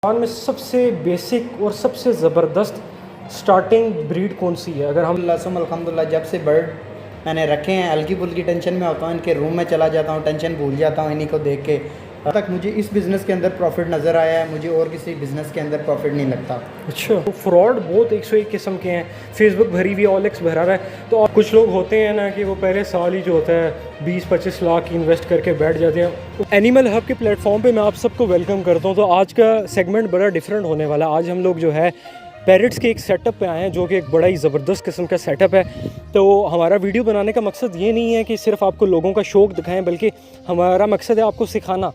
में सबसे बेसिक और सबसे ज़बरदस्त स्टार्टिंग ब्रीड कौन सी है? अगर हम अल्हम्दुलिल्लाह जब से बर्ड मैंने रखे हैं हल्की फुल्की टेंशन में होता हूँ, इनके रूम में चला जाता हूँ, टेंशन भूल जाता हूँ इन्हीं को देख के। अब तक मुझे इस बिज़नेस के अंदर प्रॉफिट नज़र आया है, मुझे और किसी बिज़नेस के अंदर प्रॉफिट नहीं लगता। अच्छा, तो फ्रॉड बहुत 101 किस्म के हैं। फेसबुक भरी हुई, OLX भरा हुआ है। तो कुछ लोग होते हैं ना कि वो पहले साल ही जो होता है 20-25 लाख की इन्वेस्ट करके बैठ जाते हैं। एनिमल हब के प्लेटफॉर्म पे मैं आप सबको वेलकम करता हूँ। तो आज का सेगमेंट बड़ा डिफरेंट होने वाला है। आज हम लोग जो है पैरट्स के एक सेटअप पे आए हैं जो कि एक बड़ा ही ज़बरदस्त किस्म का सेटअप है। तो हमारा वीडियो बनाने का मकसद ये नहीं है कि सिर्फ आपको लोगों का शौक़ दिखाएं, बल्कि हमारा मकसद है आपको सिखाना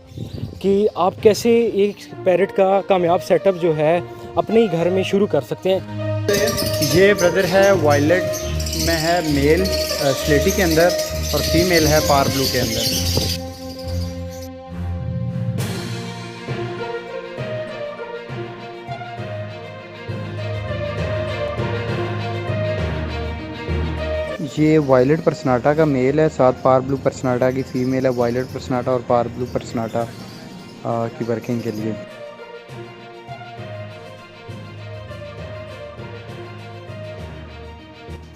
कि आप कैसे एक पैरट का कामयाब सेटअप जो है अपने ही घर में शुरू कर सकते हैं। ये ब्रदर है वायलेट में है मेल स्लेटी के अंदर और फीमेल है पार ब्लू के अंदर। ये वायलेट पर्सनाटा का मेल है, साथ पार ब्लू पर्सनाटा की फ़ीमेल है। वायलेट पर्सनाटा और पार ब्लू पर्सनाटा की वर्किंग के लिए।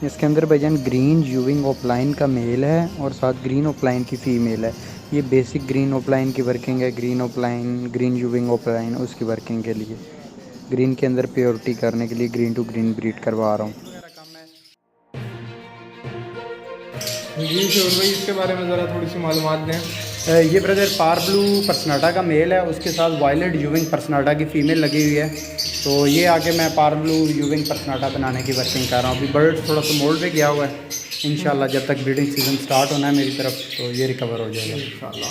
इसके अंदर भाईजान ग्रीन यूविंग ऑफलाइन का मेल है और साथ ग्रीन ऑफलाइन की फ़ीमेल है। ये बेसिक ग्रीन ऑफलाइन की वर्किंग है। ग्रीन ऑफलाइन, ग्रीन यूविंग ऑफलाइन उसकी वर्किंग के लिए, ग्रीन के अंदर प्योरिटी करने के लिए ग्रीन टू ग्रीन ब्रीड करवा रहा हूँ। जी शोर भाई, इसके बारे में ज़रा थोड़ी सी मालूमात दें। ये ब्रदर पार ब्लू पर्सनाटा का मेल है, उसके साथ वायलेट यूविंग पर्सनाटा की फ़ीमेल लगी हुई है। तो ये आगे मैं पार ब्लू यूविंग पर्सनाटा बनाने की वर्किंग कर रहा हूँ। अभी बर्ड थोड़ा सा मोल्ड पे गया हुआ है, इंशाल्लाह जब तक ब्रीडिंग सीज़न स्टार्ट होना है मेरी तरफ तो ये रिकवर हो जाएगा इंशाल्लाह।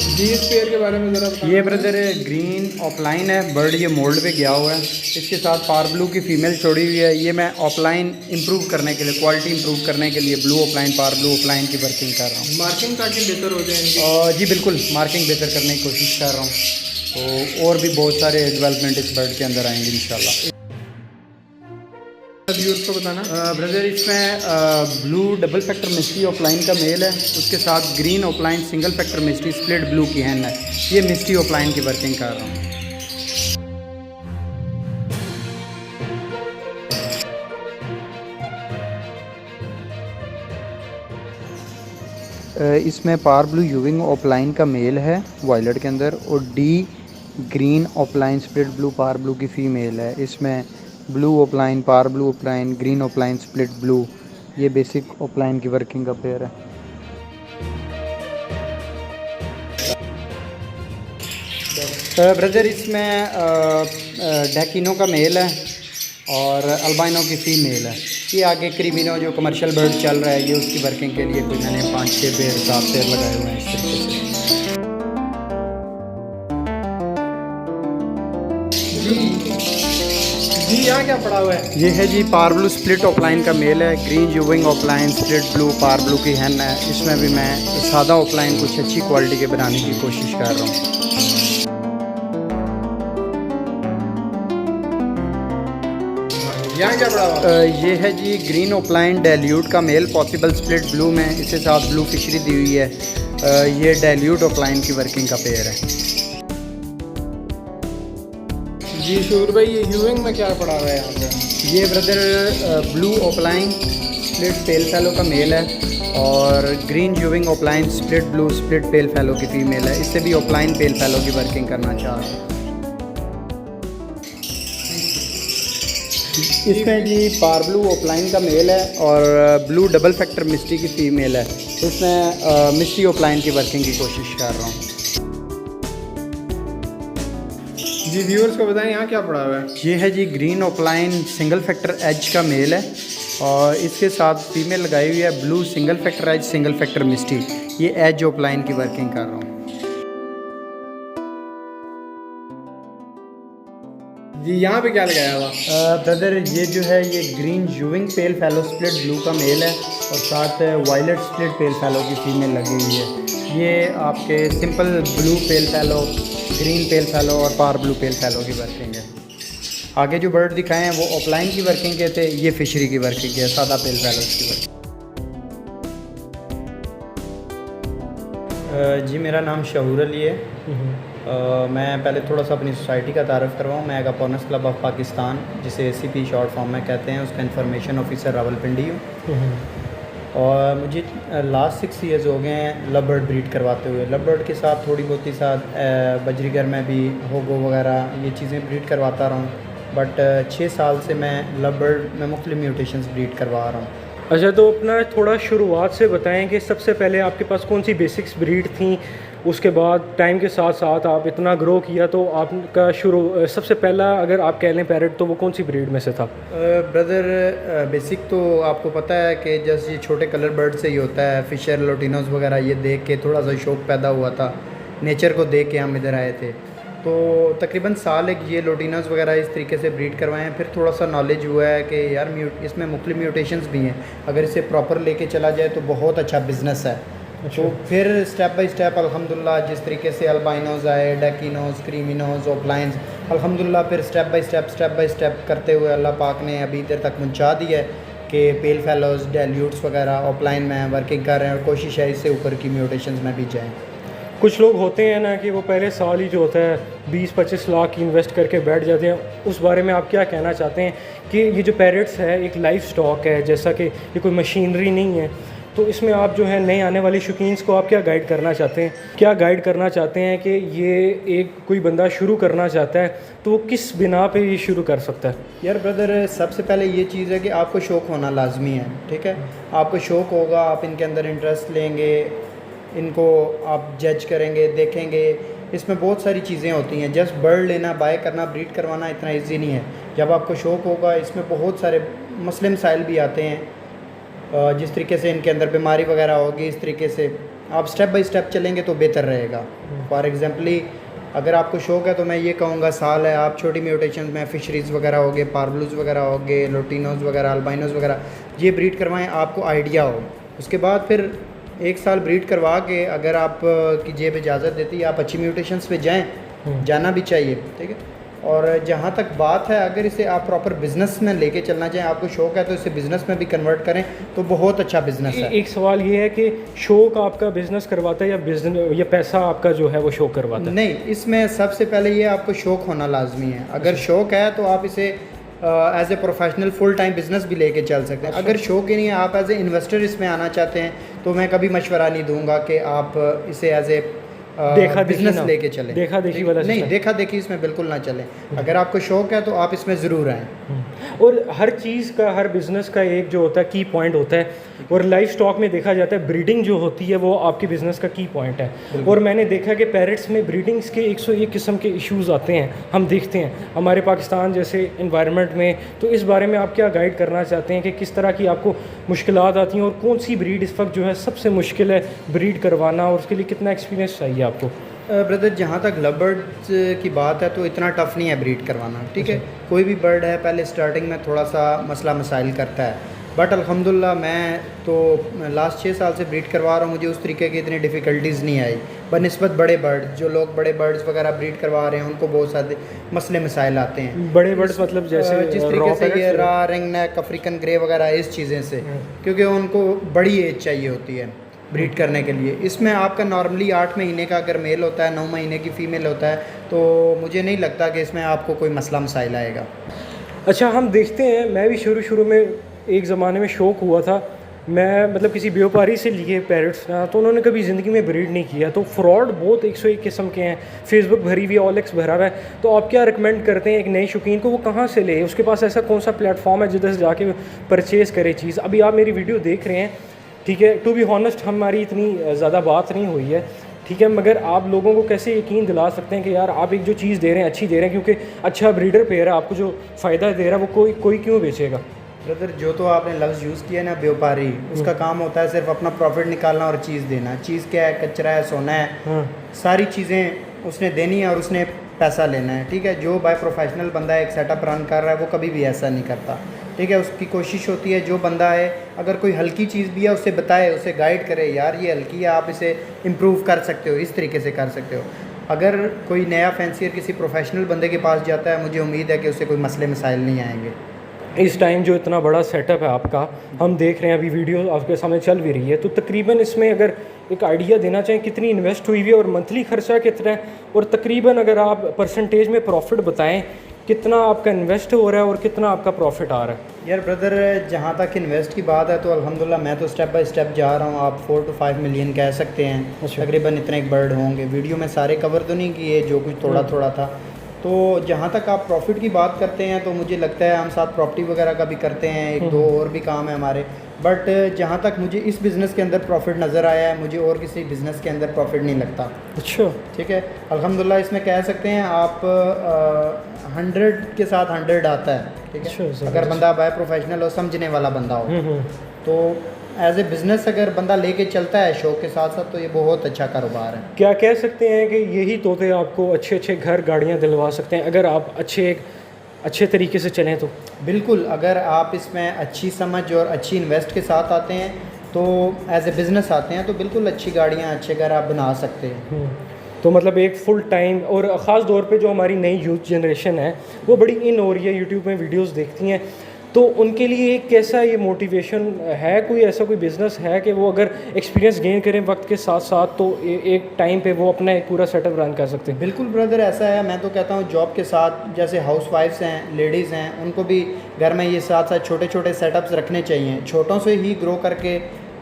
जी इस पेयर के बारे में ज़रा बताएं। ये ब्रदर ग्रीन ऑफलाइन है, बर्ड ये मोल्ड पे गया हुआ है। इसके साथ पार ब्लू की फ़ीमेल छोड़ी हुई है। ये मैं ऑफलाइन इंप्रूव करने के लिए, क्वालिटी इंप्रूव करने के लिए ब्लू ऑफलाइन, पार ब्लू ऑफलाइन की वर्किंग कर रहा हूँ। मार्किंग ताकि बेहतर हो जाए। जी बिल्कुल, मार्किंग बेहतर करने की कोशिश कर रहा हूँ। तो और भी बहुत सारे डेवलपमेंट इस बर्ड के अंदर आएंगे इंशाल्लाह। व्यूअर्स को बताना ब्रदर इसमें blue double factor mystery offline का मेल है, उसके साथ green offline single factor mystery split blue की हैन है। ये मिस्ट्री ऑफलाइन की वर्किंग कर रहा हूँ। इसमें पार ब्लू यूविंग ऑफलाइन का मेल है वायलेट के अंदर और D green offline split blue पार ब्लू की फ़ीमेल है। इसमें ब्लू ऑफलाइन, पार blue offline, green offline split blue, ये बेसिक ऑफलाइन की वर्किंग का पेयर है। ब्रदर इसमें डैकिनो का मेल है और अल्बाइनो की फ़ीमेल है। ये आगे क्रीमिनो जो कमर्शियल बर्ड चल रहा है ये उसकी वर्किंग के लिए कोई मैंने 5-6 पेयर 7 पेयर लगाए हुए हैं इस तरीके जी जी यहाँ क्या पड़ा हुआ है? से। ये है जी पार ब्लू स्प्लिट ऑफलाइन का मेल है, ग्रीन यूविंग ऑफलाइन स्प्लिट ब्लू पार ब्लू की हैन है। इसमें भी मैं सादा ऑफलाइन कुछ अच्छी क्वालिटी के बनाने की कोशिश कर रहा हूँ। यहाँ क्या पड़ा हुआ? ये है जी ग्रीन ऑफलाइन डेल्यूट का मेल पॉसिबल स्प्लिट ब्लू में, इसके साथ ब्लू फिशरी दी हुई है। ये डेल्यूट ऑफलाइन की वर्किंग का पेयर है। जी शोर भाई, ये यूविंग में क्या पड़ा हुआ है यहाँ पे? ये ब्रदर ब्लू ऑफलाइन स्प्लिट पेल फैलो का मेल है और green यूविंग offline split blue split पेल फैलो की फ़ीमेल है। इससे भी ऑफलाइन पेल फैलो की वर्किंग करना चाह रहा हूँ। इसमें जी पार ब्लू ऑफलाइन का मेल है और ब्लू डबल फैक्टर मिस्ट्री की फ़ीमेल है। इसमें मिस्ट्री ऑफलाइन की वर्किंग की कोशिश कर रहा हूँ। जी व्यूअर्स को बताएं यहाँ क्या पड़ा हुआ है? ये है जी green offline single factor age का मेल है और इसके साथ फीमेल लगाई हुई है blue single factor age single factor mystery. ये एज ऑफलाइन की वर्किंग कर रहा हूँ। जी यहाँ पे क्या लगाया हुआ? ब्रदर ये जो है ये ग्रीन यूविंग पेल फैलो स्प्लिट ब्लू का मेल है और साथ वायलेट स्प्लिट पेल फैलो की फ़ीमेल लगी हुई है। ये आपके सिंपल ब्लू पेल फैलो, ग्रीन पेल फैलो और पार ब्लू पेल फैलो की वर्किंग है। आगे जो बर्ड दिखाए हैं वो ऑफलाइन की वर्किंग के थे, ये फिशरी की वर्किंग है, सादा पेल फैलो की वर्किंग। जी मेरा नाम शहूर अली है मैं पहले थोड़ा सा अपनी सोसाइटी का तारफ़ करवाऊँ। मैं एक अपोनेंट्स क्लब ऑफ पाकिस्तान, जिसे ACP शॉर्ट फॉर्म में कहते हैं, उसका इंफॉर्मेशन ऑफिसर रावलपिंडी हूँ। और मुझे लास्ट 6 ईयर्स हो गए हैं लव बर्ड ब्रीड करवाते हुए। लव बर्ड के साथ थोड़ी बहुत ही साथ बजरीगर में भी होगो वगैरह ये चीज़ें ब्रीड करवाता रहा हूँ। बट 6 साल से मैं लव बर्ड में मुख्तलिफ म्यूटेशंस ब्रीड करवा रहा हूँ। अच्छा, तो अपना थोड़ा शुरुआत से बताएं कि सबसे पहले आपके पास कौन सी बेसिक्स ब्रीड थी, उसके बाद टाइम के साथ साथ आप इतना ग्रो किया तो आपका सबसे पहला अगर आप कह लें पैरेट तो वो कौन सी ब्रीड में से था? ब्रदर बेसिक तो आपको पता है कि जैसे ये छोटे कलर बर्ड से ही होता है। फिशर लोटिनोज वगैरह ये देख के थोड़ा सा शौक़ पैदा हुआ था, नेचर को देख के हम इधर आए थे। तो तकरीबन साल एक ये लोटिनोज वगैरह इस तरीके से ब्रीड करवाए हैं। फिर थोड़ा सा नॉलेज हुआ है कि यार इसमें मुख्तलिफ म्यूटेशंस भी हैं, अगर इसे प्रॉपर लेके चला जाए तो बहुत अच्छा बिज़नेस है। अच्छा। तो फिर स्टेप बाय स्टेप अल्हम्दुलिल्लाह जिस तरीके से अल्बाइनोज आए, डेकिनोज, क्रीमिनोज, ओपलाइंस, अल्हम्दुलिल्लाह फिर स्टेप बाय स्टेप करते हुए अल्लाह पाक ने अभी इधर तक पहुँचा दिया है कि पेल फेलोज, डेल्यूट्स वगैरह ओपलाइन में वर्किंग कर रहे हैं और कोशिश है इससे ऊपर की म्यूटेशंस में भी जाएँ। कुछ लोग होते हैं ना कि वो पहले साल ही जो होता है 20-25 लाख इन्वेस्ट करके बैठ जाते हैं। उस बारे में आप क्या कहना चाहते हैं कि ये जो पैरेट्स है एक लाइफ स्टॉक है, जैसा कि ये कोई मशीनरी नहीं है, तो इसमें आप जो है नए आने वाले शौकीन्स को आप क्या गाइड करना चाहते हैं? क्या गाइड करना चाहते हैं कि ये एक कोई बंदा शुरू करना चाहता है तो वो किस बिना पे ये शुरू कर सकता है? यार ब्रदर, सबसे पहले ये चीज़ है कि आपको शौक़ होना लाजमी है, ठीक है। आपको शौक़ होगा, आप इनके अंदर इंटरेस्ट लेंगे, इनको आप जज करेंगे, देखेंगे। इसमें बहुत सारी चीज़ें होती हैं। जस्ट बर्ड लेना, बाय करना, ब्रीड करवाना इतना इजी नहीं है। जब आपको शौक़ होगा, इसमें बहुत सारे मसले मसाइल भी आते हैं। जिस तरीके से इनके अंदर बीमारी वगैरह होगी, इस तरीके से आप स्टेप बाय स्टेप चलेंगे तो बेहतर रहेगा। फॉर एग्ज़ाम्पली अगर आपको शौक़ है तो मैं ये कहूँगा साल है आप छोटी म्यूटेशन में फ़िशरीज़ वगैरह हो गए, पार्बलूज वगैरह हो गए, लोटिनोज वगैरह, अल्बाइनोज वगैरह ये ब्रीड करवाएं, आपको आइडिया हो। उसके बाद फिर 1 साल ब्रीड करवा के अगर आप की जेब इजाज़त देती है आप अच्छी म्यूटेशंस पे जाएं, जाना भी चाहिए, ठीक है। और जहाँ तक बात है, अगर इसे आप प्रॉपर बिज़नेस में लेके चलना चाहें, आपको शौक़ है तो इसे बिज़नेस में भी कन्वर्ट करें तो बहुत अच्छा बिज़नेस है। एक सवाल ये है कि शौक़ आपका बिज़नेस करवाता है या बिज़नेस या पैसा आपका जो है वो शौक़ करवाता है? नहीं, इसमें सबसे पहले ये आपको शौक़ होना लाजमी है। अगर शौक़ है तो आप इसे as a professional full time business भी लेके चल सकते हैं। अगर शौक़ ही नहीं है, आप एज ए इन्वेस्टर इसमें आना चाहते हैं तो मैं कभी मशवरा नहीं दूंगा कि आप इसे एज ए देखा बिजनेस लेके चलें। देखा देखी वाला नहीं, देखा देखी इसमें बिल्कुल ना चलें। अगर आपको शौक़ है तो आप इसमें ज़रूर आएँ। और हर चीज़ का, हर बिज़नेस का एक जो होता है की पॉइंट होता है, और लाइफ स्टॉक में देखा जाता है ब्रीडिंग जो होती है वो आपके बिज़नेस का की पॉइंट है। और मैंने देखा कि पैरेट्स में ब्रीडिंग्स के 101 किस्म के इश्यूज़ आते हैं, हम देखते हैं हमारे पाकिस्तान जैसे इन्वायरमेंट में। तो इस बारे में आप क्या गाइड करना चाहते हैं कि किस तरह की आपको मुश्किलात आती हैं और कौन सी ब्रीड इस वक्त जो है सबसे मुश्किल है ब्रीड करवाना, और उसके लिए कितना एक्सपीरियंस चाहिए आपको? ब्रदर, जहाँ तक लव बर्ड्स की बात है तो इतना टफ़ नहीं है ब्रीड करवाना, ठीक है। कोई भी बर्ड है पहले स्टार्टिंग में थोड़ा सा मसला मसाइल करता है, बट अल्हम्दुलिल्लाह मैं तो लास्ट 6 साल से ब्रीड करवा रहा हूँ, मुझे उस तरीके की इतनी डिफ़िकल्टीज़ नहीं आई। बनिस्बत बड़े बर्ड, जो लोग बड़े बर्ड्स वगैरह ब्रीड करवा रहे हैं उनको बहुत सारे मसले मसाइल आते हैं। बड़े बर्ड्स मतलब जैसे जिस तरीके से ये रिंग नेक, अफ्रीकन ग्रे वगैरह इस चीज़ें से, क्योंकि उनको बड़ी एज चाहिए होती है ब्रीड करने के लिए। इसमें आपका नॉर्मली 8 महीने का अगर मेल होता है, 9 महीने की फ़ीमेल होता है, तो मुझे नहीं लगता कि इसमें आपको कोई मसला मसाइल आएगा। अच्छा, हम देखते हैं, मैं भी शुरू में एक ज़माने में शौक़ हुआ था, मैं मतलब किसी व्यापारी से लिए पैरेट्स ना, तो उन्होंने कभी ज़िंदगी में ब्रीड नहीं किया। तो फ्रॉड बहुत 101 किस्म के हैं, फेसबुक भरी हुई है, OLX भरा हुआ है। तो आप क्या रिकमेंड करते हैं एक नए शौकीन को, वो कहाँ से ले, उसके पास ऐसा कौन सा प्लेटफॉर्म है जिधर से जाके परचेज़ करे चीज़? अभी आप मेरी वीडियो देख रहे हैं, ठीक है, टू बी हॉनेस्ट हमारी इतनी ज़्यादा बात नहीं हुई है, ठीक है, मगर आप लोगों को कैसे यकीन दिला सकते हैं कि यार आप एक जो चीज़ दे रहे हैं अच्छी दे रहे हैं, क्योंकि अच्छा ब्रीडर पेयर है, आपको जो फ़ायदा दे रहा है वो कोई क्यों बेचेगा? ब्रदर, जो तो आपने लफ्ज़ यूज़ किया ना व्यापारी, उसका काम होता है सिर्फ अपना प्रॉफिट निकालना और चीज़ देना। चीज़ क्या है? कचरा है, सोना है, सारी चीज़ें उसने देनी है और उसने पैसा लेना है, ठीक है। जो बाय प्रोफेशनल बंदा एक सेटअप रन कर रहा है वो कभी भी ऐसा नहीं करता, ठीक है। उसकी कोशिश होती है जो बंदा है, अगर कोई हल्की चीज़ भी है उसे बताए, उसे गाइड करे, यार ये हल्की है, आप इसे इम्प्रूव कर सकते हो, इस तरीके से कर सकते हो। अगर कोई नया फैंसियर किसी प्रोफेशनल बंदे के पास जाता है, मुझे उम्मीद है कि उसे कोई मसले मसाइल नहीं आएंगे। इस टाइम जो इतना बड़ा सेटअप है आपका, हम देख रहे हैं अभी वीडियो आपके सामने चल भी रही है, तो तकरीबन इसमें अगर एक आइडिया देना चाहें कितनी इन्वेस्ट हुई हुई है और मंथली खर्चा कितना है, और तकरीबन अगर आप परसेंटेज में प्रॉफिट बताएं कितना आपका इन्वेस्ट हो रहा है और कितना आपका प्रॉफिट आ रहा है। यार ब्रदर, जहाँ तक इन्वेस्ट की बात है तो अल्हम्दुलिल्लाह मैं तो स्टेप बाय स्टेप जा रहा हूँ। आप 4 to 5 मिलियन कह सकते हैं। अच्छा। तकरीबन इतने एक बर्ड होंगे। वीडियो में सारे कवर तो नहीं किए, जो कुछ थोड़ा थोड़ा था। तो जहाँ तक आप प्रॉफिट की बात करते हैं तो मुझे लगता है हम साथ प्रॉपर्टी वगैरह का भी करते हैं, एक दो और भी काम है हमारे। बट जहाँ तक मुझे इस बिज़नेस के अंदर प्रॉफिट नज़र आया है, मुझे और किसी बिज़नेस के अंदर प्रॉफिट नहीं लगता। अच्छा, ठीक है, अल्हम्दुलिल्लाह इसमें कह सकते हैं आप 100 के साथ 100 आता है। ठीक अच्छा, है, ज़बरदस्त। अगर बंदा बाय प्रोफेशनल हो, समझने वाला बंदा हो, तो एज ए बिज़नेस अगर बंदा लेके चलता है शौक के साथ साथ, तो ये बहुत अच्छा कारोबार है। क्या कह सकते हैं कि यही तोते आपको अच्छे अच्छे घर गाड़ियाँ दिलवा सकते हैं अगर आप अच्छे तरीके से चलें तो? बिल्कुल, अगर आप इसमें अच्छी समझ और अच्छी इन्वेस्ट के साथ आते हैं, तो एज ए बिज़नेस आते हैं, तो बिल्कुल अच्छी गाड़ियाँ, अच्छे घर आप बना सकते हैं। तो मतलब एक फुल टाइम, और ख़ास तौर पे जो हमारी नई यूथ जनरेशन है वो बड़ी इन हो रही है, यूट्यूब में वीडियोस देखती हैं, तो उनके लिए एक कैसा ये मोटिवेशन है? कोई ऐसा कोई बिज़नेस है कि वो अगर एक्सपीरियंस गेन करें वक्त के साथ साथ, तो एक टाइम पे वो अपना एक पूरा सेटअप रन कर सकते हैं? बिल्कुल ब्रदर, ऐसा है। मैं तो कहता हूँ जॉब के साथ, जैसे हाउस वाइफ्स हैं, लेडीज़ हैं, उनको भी घर में ये साथ साथ छोटे छोटे सेटअप्स रखने चाहिए। छोटों से ही ग्रो करके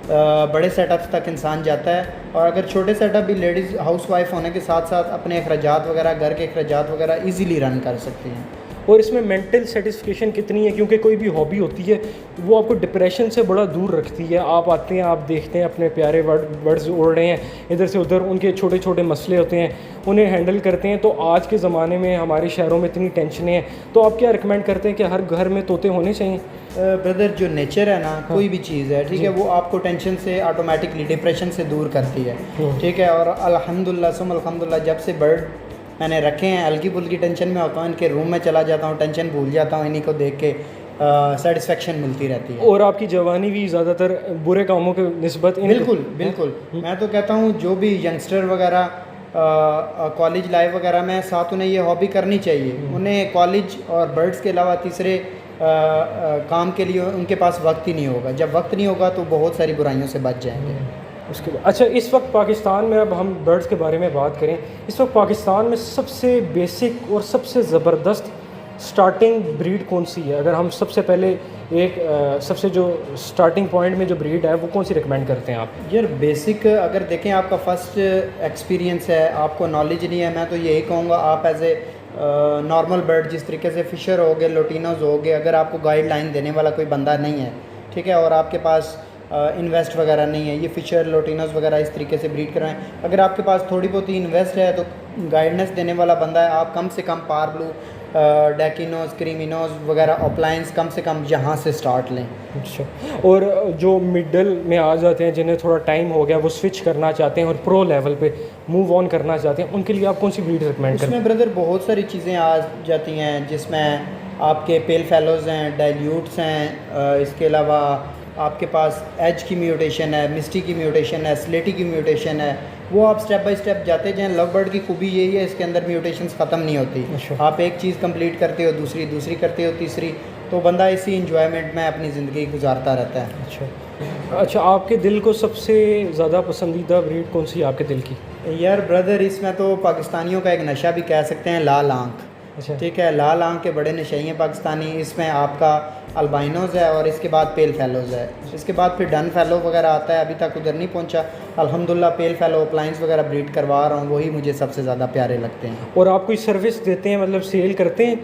बड़े सेटअप्स तक इंसान जाता है। और अगर छोटे सेटअप भी लेडीज़ हाउस वाइफ होने के साथ साथ अपने अखराजात वगैरह, घर के अखराजात वगैरह ईज़िली रन कर सकती हैं। और इसमें मेंटल सेटिस्फेक्शन कितनी है? क्योंकि कोई भी हॉबी होती है वो आपको डिप्रेशन से बड़ा दूर रखती है। आप आते हैं, आप देखते हैं अपने प्यारे बर्ड्स उड़ रहे हैं इधर से उधर, उनके छोटे छोटे मसले होते हैं, उन्हें हैंडल करते हैं। तो आज के ज़माने में हमारे शहरों में इतनी टेंशनें हैं, तो आप क्या रिकमेंड करते हैं कि हर घर में तोते होने चाहिए? ब्रदर, जो नेचर है ना, कोई भी चीज़ है, ठीक है, वो आपको टेंशन से ऑटोमेटिकली, डिप्रेशन से दूर करती है। ठीक है, और अल्हम्दुलिल्लाह सुम अल्हम्दुलिल्लाह, जब से बर्ड मैंने रखे हैं, हल्की फुल्की टेंशन में होता हूँ, इनके रूम में चला जाता हूँ, टेंशन भूल जाता हूँ, इन्हीं को देख के सेटिस्फेक्शन मिलती रहती है। और आपकी जवानी भी ज़्यादातर बुरे कामों के निस्बत बिल्कुल बिल्कुल, मैं तो कहता हूँ जो भी यंगस्टर वगैरह कॉलेज लाइफ वगैरह में साथ, उन्हें ये हॉबी करनी चाहिए। उन्हें कॉलेज और बर्ड्स के अलावा तीसरे काम के लिए उनके पास वक्त ही नहीं होगा। जब वक्त नहीं होगा तो बहुत सारी बुराइयों से बच जाएंगे। उसके बाद अच्छा, इस वक्त पाकिस्तान में, अब हम बर्ड्स के बारे में बात करें, इस वक्त पाकिस्तान में सबसे बेसिक और सबसे ज़बरदस्त स्टार्टिंग ब्रीड कौन सी है? अगर हम सबसे पहले सबसे जो स्टार्टिंग पॉइंट में जो ब्रीड है वो कौन सी रिकमेंड करते हैं आप? यार बेसिक अगर देखें, आपका फ़र्स्ट एक्सपीरियंस है, आपको नॉलेज नहीं है, मैं तो यही कहूँगा आप एज ए नॉर्मल बर्ड, जिस तरीके से फ़िशर हो गए, लोटिनोज हो गए, अगर आपको गाइडलाइन देने वाला कोई बंदा नहीं है, ठीक है, और आपके पास इन्वेस्ट वगैरह नहीं है, ये फ़िशर लोटिनोज वगैरह इस तरीके से ब्रीड कराएं। अगर आपके पास थोड़ी बहुत ही इन्वेस्ट है, तो गाइडेंस देने वाला बंदा है, आप कम से कम पार ब्लू, डेकिनोज, क्रीमिनोज वगैरह, ऑपलाइंस कम से कम यहाँ से स्टार्ट लें। अच्छा, और जो मिडल में आ जाते हैं, जिन्हें थोड़ा टाइम हो गया, वो स्विच करना चाहते हैं और प्रो लेवल पे मूव ऑन करना चाहते हैं, उनके लिए आप कौन सी ब्रीड रिकमेंड करें? इसमें ब्रदर बहुत सारी चीज़ें आ जाती हैं, जिसमें आपके पेल फेलोज़ हैं, डाइल्यूट्स हैं, इसके अलावा आपके पास एज की म्यूटेशन है, मिस्टी की म्यूटेशन है, स्लेटी की म्यूटेशन है। वो आप स्टेप बाय स्टेप जाते जाएँ। लव बर्ड की खूबी यही है, इसके अंदर म्यूटेशंस ख़त्म नहीं होती। अच्छा। आप एक चीज़ कंप्लीट करते हो, दूसरी करते हो, तीसरी, तो बंदा इसी इंजॉयमेंट में अपनी ज़िंदगी गुजारता रहता है। अच्छा, आपके दिल को सबसे ज़्यादा पसंदीदा ब्रीड कौन सी है आपके दिल की? यार ब्रदर, इसमें तो पाकिस्तानियों का एक नशा भी कह सकते हैं, लाल आंख। अच्छा, ठीक है, लाल आंख के बड़े नशई हैं पाकिस्तानी। इसमें आपका अल्बाइनोज़ है और इसके बाद पेल फेलोज़ है, इसके बाद फिर डन फेलो वगैरह आता है। अभी तक उधर नहीं पहुंचा। अल्हम्दुलिल्लाह पेल फेलो, अपलाइंस वगैरह ब्रीड करवा रहा हूँ, वही मुझे सबसे ज़्यादा प्यारे लगते हैं। और आप कोई सर्विस देते हैं, मतलब सेल करते हैं?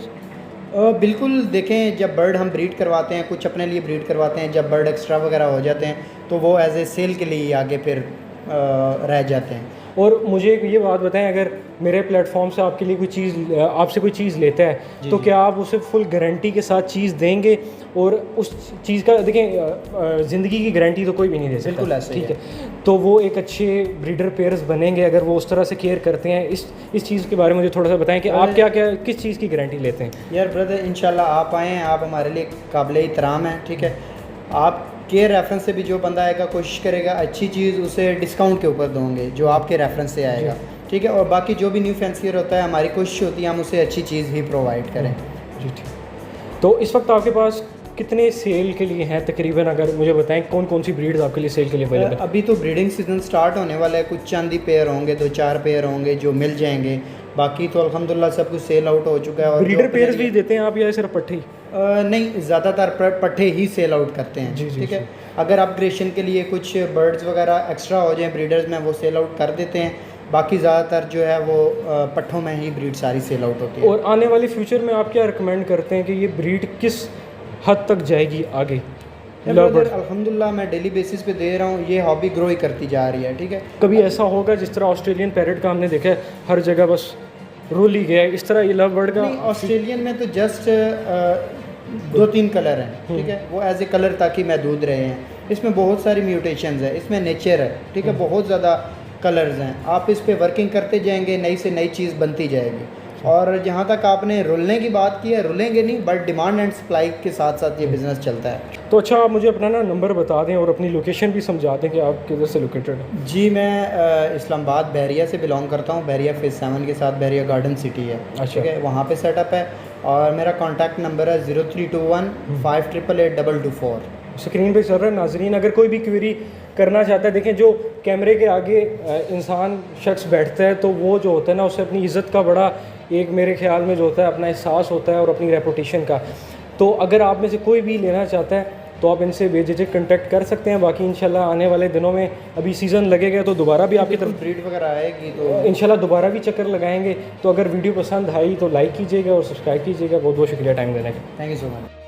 बिल्कुल, देखें, जब बर्ड हम ब्रीड करवाते हैं, कुछ अपने लिए ब्रीड करवाते हैं, जब बर्ड एक्स्ट्रा वगैरह हो जाते हैं तो वो एज ए सेल के लिए आगे फिर रह जाते हैं। और मुझे ये बात बताएं, अगर मेरे प्लेटफॉर्म से आपके लिए कोई चीज़, आपसे कोई चीज़ लेता है, तो क्या आप उसे फुल गारंटी के साथ चीज़ देंगे? और उस चीज़ का देखें, ज़िंदगी की गारंटी तो कोई भी नहीं दे सकता। बिल्कुल ऐसे ही ठीक है, तो वो एक अच्छे ब्रीडर पेयर्स बनेंगे अगर वो उस तरह से केयर करते हैं। इस चीज़ के बारे में मुझे थोड़ा सा बताएं कि आप किस चीज़ की गारंटी लेते हैं? यार ब्रदर, इंशाल्लाह आप आएँ, आप हमारे लिए काबिल एहतराम हैं। ठीक है, आपके रेफरेंस से भी जो बंदा आएगा, कोशिश करेगा अच्छी चीज़ उसे डिस्काउंट के ऊपर दोगे जो आपके रेफरेंस से आएगा। ठीक है, और बाकी जो भी न्यू फैंसियर होता है, हमारी कोशिश होती है हम उसे अच्छी चीज़ ही प्रोवाइड करें। जी ठीक। तो इस वक्त आपके पास कितने सेल के लिए हैं तकरीबन, अगर मुझे बताएं कौन कौन सी ब्रीड्स आपके लिए सेल के लिए अवेलेबल है? अभी तो ब्रीडिंग सीजन स्टार्ट होने वाला है, कुछ चंद ही पेयर होंगे, 2-4 पेयर होंगे जो मिल जाएंगे, बाकी तो अल्हम्दुलिल्लाह सब कुछ सेल आउट हो चुका है। और ब्रीडर पेयर्स भी देते हैं आप या सिर्फ पट्टे ही? नहीं, ज़्यादातर पट्टे ही सेल आउट करते हैं। ठीक है, अगर अपग्रेडेशन के लिए कुछ बर्ड्स वगैरह एक्स्ट्रा हो जाएं ब्रीडर्स में, वो सेल आउट कर देते हैं, बाकी ज़्यादातर जो है वो पट्ठों में ही ब्रीड सारी सेल आउट होती है। और आने वाले फ्यूचर में आप क्या रिकमेंड करते हैं कि ये ब्रीड किस हद तक जाएगी आगे? अल्हम्दुलिल्लाह मैं डेली बेसिस पे दे रहा हूँ, ये हॉबी ग्रो ही करती जा रही है। ठीक है, कभी ऐसा होगा जिस तरह ऑस्ट्रेलियन पैरेट का हमने देखा है हर जगह बस रोल ही गया है, इस तरह ये लव बर्ड का? ऑस्ट्रेलियन में तो जस्ट 2-3 कलर हैं। ठीक है, वो एज ए कलर ताकि महदूद रहे हैं। इसमें बहुत सारी म्यूटेशंस है, इसमें नेचर है। ठीक है, बहुत ज़्यादा कलर्स हैं, आप इस पे वर्किंग करते जाएंगे, नई से नई चीज़ बनती जाएगी। और जहाँ तक आपने रुलने की बात की है, रुलेंगे नहीं, बट डिमांड एंड सप्लाई के साथ साथ ये बिज़नेस चलता है। तो अच्छा, आप मुझे अपना ना नंबर बता दें और अपनी लोकेशन भी समझा दें कि आप किधर से लोकेटेड हैं। जी, मैं इस्लामाबाद बहरिया से बिलोंग करता हूँ। बहरिया फेज़ 7 के साथ बहरिया गार्डन सिटी है। ठीक है, वहाँ पे सेटअप है और मेरा कॉन्टैक्ट नंबर है 0321 5888 स्क्रीन पे चल रहा है। नाजरीन, अगर कोई भी क्वेरी करना चाहता है, देखें जो कैमरे के आगे इंसान शख्स बैठता है तो वो जो होता है ना, उसे अपनी इज़्ज़त का बड़ा एक मेरे ख्याल में जो होता है अपना एहसास होता है और अपनी रेपुटेशन का। तो अगर आप में से कोई भी लेना चाहता है तो आप इनसे बेझिझक कांटेक्ट कर सकते हैं। बाकी इंशाल्लाह आने वाले दिनों में अभी सीज़न लगेगा तो दोबारा भी आपकी तरफ ब्रीड वगैरह आएगी तो इंशाल्लाह दोबारा भी चक्कर लगाएंगे। तो अगर वीडियो पसंद आई तो लाइक कीजिएगा और सब्सक्राइब कीजिएगा। बहुत बहुत शुक्रिया टाइम देने का। Thank you so much.